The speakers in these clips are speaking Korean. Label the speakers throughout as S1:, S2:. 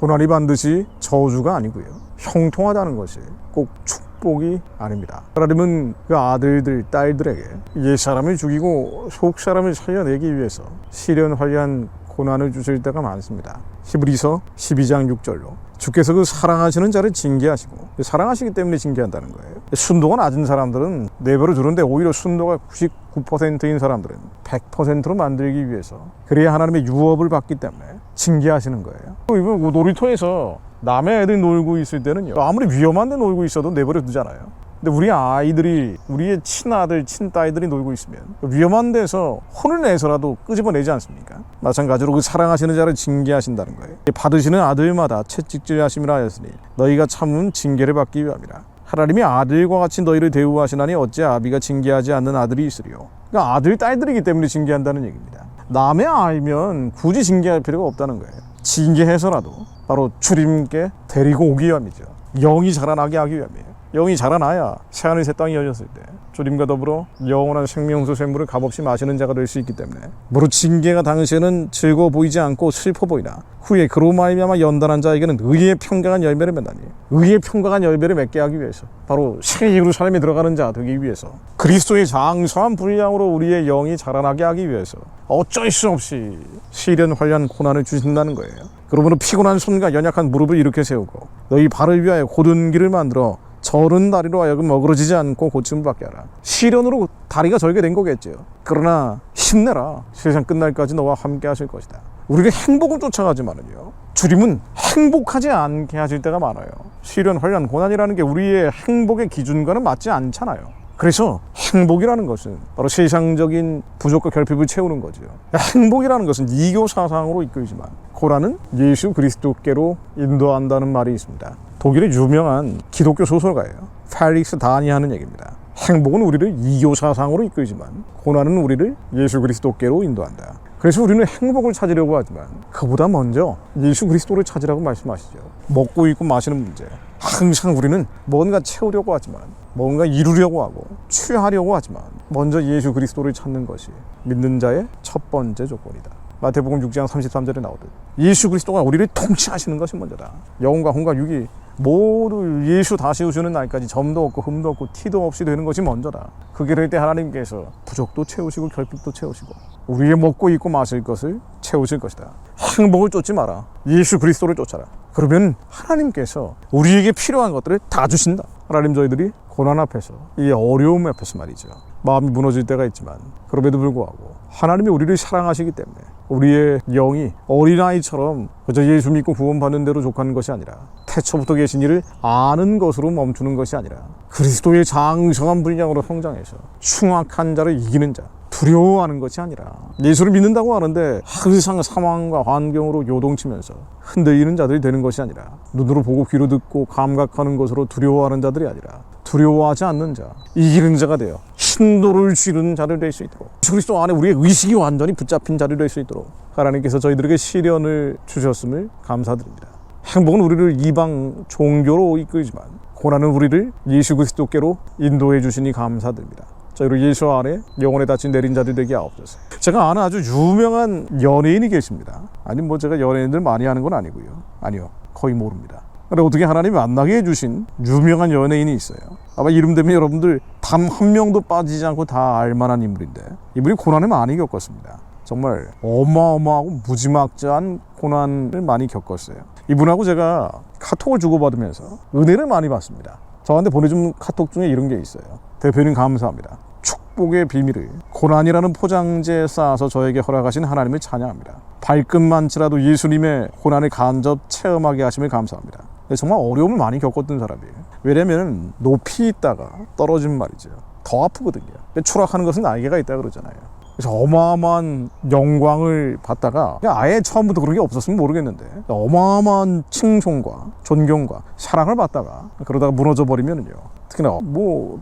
S1: 고난이 반드시 저주가 아니고요, 형통하다는 것이 꼭 축복이 아닙니다. 하나님은 그 아들들, 딸들에게 옛 사람을 죽이고 속 사람을 살려내기 위해서 시련활리한 고난을 주실 때가 많습니다. 히브리서 12장 6절로 주께서 그 사랑하시는 자를 징계하시고, 사랑하시기 때문에 징계한다는 거예요. 순도가 낮은 사람들은 내버려 두는데 오히려 순도가 99%인 사람들은 100%로 만들기 위해서, 그래야 하나님의 유업을 받기 때문에 징계하시는 거예요. 이거 놀이터에서 남의 애들 놀고 있을 때는요, 아무리 위험한 데 놀고 있어도 내버려 두잖아요. 근데 우리 아이들이, 우리의 친아들, 친딸들이 놀고 있으면 위험한 데서 혼을 내서라도 끄집어내지 않습니까? 마찬가지로 그 사랑하시는 자를 징계하신다는 거예요. 받으시는 아들마다 채찍질하심이라 하였으니 너희가 참은 징계를 받기 위함이라. 하나님이 아들과 같이 너희를 대우하시나니 어찌 아비가 징계하지 않는 아들이 있으리요. 그러니까 아들, 딸들이기 때문에 징계한다는 얘기입니다. 남의 아이면 굳이 징계할 필요가 없다는 거예요. 징계해서라도 바로 주님께 데리고 오기 위함이죠. 영이 자라나게 하기 위함이에요. 영이 자라나야 새하늘 새 땅이 열렸을 때 주님과 더불어 영원한 생명수 샘물을 값없이 마시는 자가 될 수 있기 때문에, 무릇 징계가 당시에는 즐거워 보이지 않고 슬퍼 보이나 후에 그로 말미암아 연단한 자에게는 의의 평강한 열매를 맺나니, 의의 평강한 열매를 맺게 하기 위해서, 바로 새 예루살렘에 들어가는 자 되기 위해서, 그리스도의 장성한 분량으로 우리의 영이 자라나게 하기 위해서 어쩔 수 없이 시련활리한 고난을 주신다는 거예요. 그러므로 피곤한 손과 연약한 무릎을 일으켜 세우고 너희 발을 위하여 곧은 길을 만들어 저른 다리로 하여금 어그러지지 않고 고침을 받게 하라. 시련으로 다리가 절게 된 거겠죠. 그러나 힘내라. 세상 끝날까지 너와 함께 하실 것이다. 우리가 행복을 쫓아가지만은요, 주님은 행복하지 않게 하실 때가 많아요. 시련활리한 고난이라는 게 우리의 행복의 기준과는 맞지 않잖아요. 그래서 행복이라는 것은 바로 세상적인 부족과 결핍을 채우는 거죠. 행복이라는 것은 이교 사상으로 이끌지만 고난은 예수 그리스도께로 인도한다는 말이 있습니다. 독일의 유명한 기독교 소설가예요. 펠릭스 다니 하는 얘기입니다. 행복은 우리를 이교 사상으로 이끌지만 고난은 우리를 예수 그리스도께로 인도한다. 그래서 우리는 행복을 찾으려고 하지만 그보다 먼저 예수 그리스도를 찾으라고 말씀하시죠. 먹고 입고 마시는 문제, 항상 우리는 뭔가 채우려고 하지만, 뭔가 이루려고 하고 취하려고 하지만 먼저 예수 그리스도를 찾는 것이 믿는 자의 첫 번째 조건이다. 마태복음 6장 33절에 나오듯 예수 그리스도가 우리를 통치하시는 것이 먼저다. 영혼과 혼과 육이 모두 예수 다시 오시는 날까지 점도 없고 흠도 없고 티도 없이 되는 것이 먼저다. 그게 될 때 하나님께서 부족도 채우시고 결핍도 채우시고 우리의 먹고 입고 마실 것을 채우실 것이다. 행복을 쫓지 마라. 예수 그리스도를 쫓아라. 그러면 하나님께서 우리에게 필요한 것들을 다 주신다. 하나님, 저희들이 고난 앞에서, 이 어려움 앞에서 말이죠, 마음이 무너질 때가 있지만 그럼에도 불구하고 하나님이 우리를 사랑하시기 때문에 우리의 영이 어린아이처럼 그저 예수 믿고 구원받는 대로 족하는 것이 아니라 태초부터 계신 이를 아는 것으로 멈추는 것이 아니라 그리스도의 장성한 분량으로 성장해서 흉악한 자를 이기는 자, 두려워하는 것이 아니라 예수를 믿는다고 하는데 항상 상황과 환경으로 요동치면서 흔들리는 자들이 되는 것이 아니라 눈으로 보고 귀로 듣고 감각하는 것으로 두려워하는 자들이 아니라 두려워하지 않는 자, 이기는 자가 되어 신도를 쥐는 자를 될 수 있도록, 예수 그리스도 안에 우리의 의식이 완전히 붙잡힌 자를 될 수 있도록 하나님께서 저희들에게 시련을 주셨음을 감사드립니다. 행복은 우리를 이방 종교로 이끌지만 고난은 우리를 예수 그리스도께로 인도해 주시니 감사드립니다. 저희로 예수 안에 영혼에 닫힌 내린 자들 되게 하옵소서. 제가 아는 아주 유명한 연예인이 계십니다. 아니 제가 연예인들 많이 아는 건 아니고요. 아니요, 거의 모릅니다. 근데 어떻게 하나님이 만나게 해주신 유명한 연예인이 있어요. 아마 이름 되면 여러분들 단 한 명도 빠지지 않고 다 알만한 인물인데, 이분이 고난을 많이 겪었습니다. 정말 어마어마하고 무지막지한 고난을 많이 겪었어요. 이분하고 제가 카톡을 주고받으면서 은혜를 많이 받습니다. 저한테 보내준 카톡 중에 이런 게 있어요. 대표님 감사합니다. 축복의 비밀을 고난이라는 포장지에 쌓아서 저에게 허락하신 하나님을 찬양합니다. 발끝만치라도 예수님의 고난을 간접 체험하게 하심을 감사합니다. 정말 어려움을 많이 겪었던 사람이에요. 왜냐면 높이 있다가 떨어진 말이죠, 더 아프거든요. 추락하는 것은 날개가 있다 그러잖아요. 그래서 어마어마한 영광을 받다가 아예 처음부터 그런 게 없었으면 모르겠는데 어마어마한 칭송과 존경과 사랑을 받다가 그러다가 무너져 버리면요, 특히나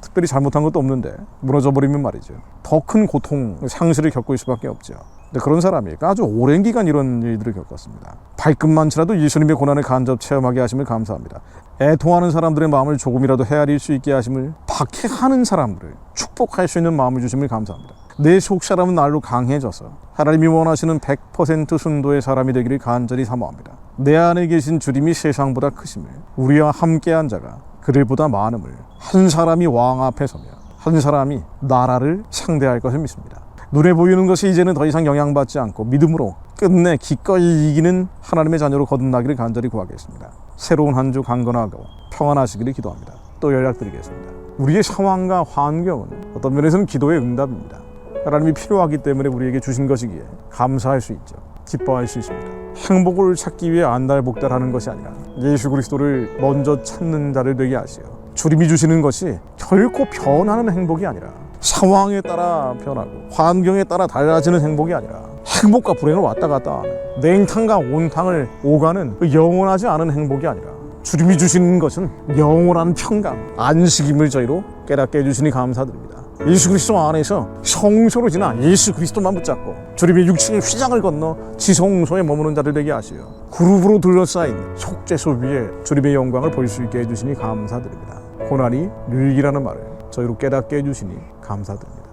S1: 특별히 잘못한 것도 없는데 무너져 버리면 말이죠, 더 큰 고통, 상실을 겪을 수밖에 없죠. 근데 그런 사람이 아주 오랜 기간 이런 일들을 겪었습니다. 발끝만치라도 예수님의 고난을 간접 체험하게 하심을 감사합니다. 애통하는 사람들의 마음을 조금이라도 헤아릴 수 있게 하심을, 박해하는 사람들을 축복할 수 있는 마음을 주심을 감사합니다. 내 속사람은 날로 강해져서 하나님이 원하시는 100% 순도의 사람이 되기를 간절히 사모합니다. 내 안에 계신 주님이 세상보다 크심을, 우리와 함께한 자가 그들보다 많음을, 한 사람이 왕 앞에 서며 한 사람이 나라를 상대할 것을 믿습니다. 눈에 보이는 것이 이제는 더 이상 영향받지 않고 믿음으로 끝내 기꺼이 이기는 하나님의 자녀로 거듭나기를 간절히 구하겠습니다. 새로운 한 주 강건하고 평안하시기를 기도합니다. 또 연락드리겠습니다. 우리의 상황과 환경은 어떤 면에서는 기도의 응답입니다. 하나님이 필요하기 때문에 우리에게 주신 것이기에 감사할 수 있죠. 기뻐할 수 있습니다. 행복을 찾기 위해 안달복달하는 것이 아니라 예수 그리스도를 먼저 찾는 자를 되게 하시어 주님이 주시는 것이 결코 변하는 행복이 아니라 상황에 따라 변하고 환경에 따라 달라지는 행복이 아니라 행복과 불행을 왔다 갔다 하는 냉탕과 온탕을 오가는 그 영원하지 않은 행복이 아니라 주님이 주시는 것은 영원한 평강, 안식임을 저희로 깨닫게 해주시니 감사드립니다. 예수 그리스도 안에서 성소로 지나 예수 그리스도만 붙잡고 주님의 육체의 휘장을 건너 지성소에 머무는 자들 되게 하시어 그룹으로 둘러싸인 속죄소 위에 주님의 영광을 볼 수 있게 해주시니 감사드립니다. 고난이 늘기라는 말을 저희로 깨닫게 해주시니 감사드립니다.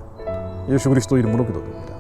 S1: 예수 그리스도 이름으로 기도드립니다.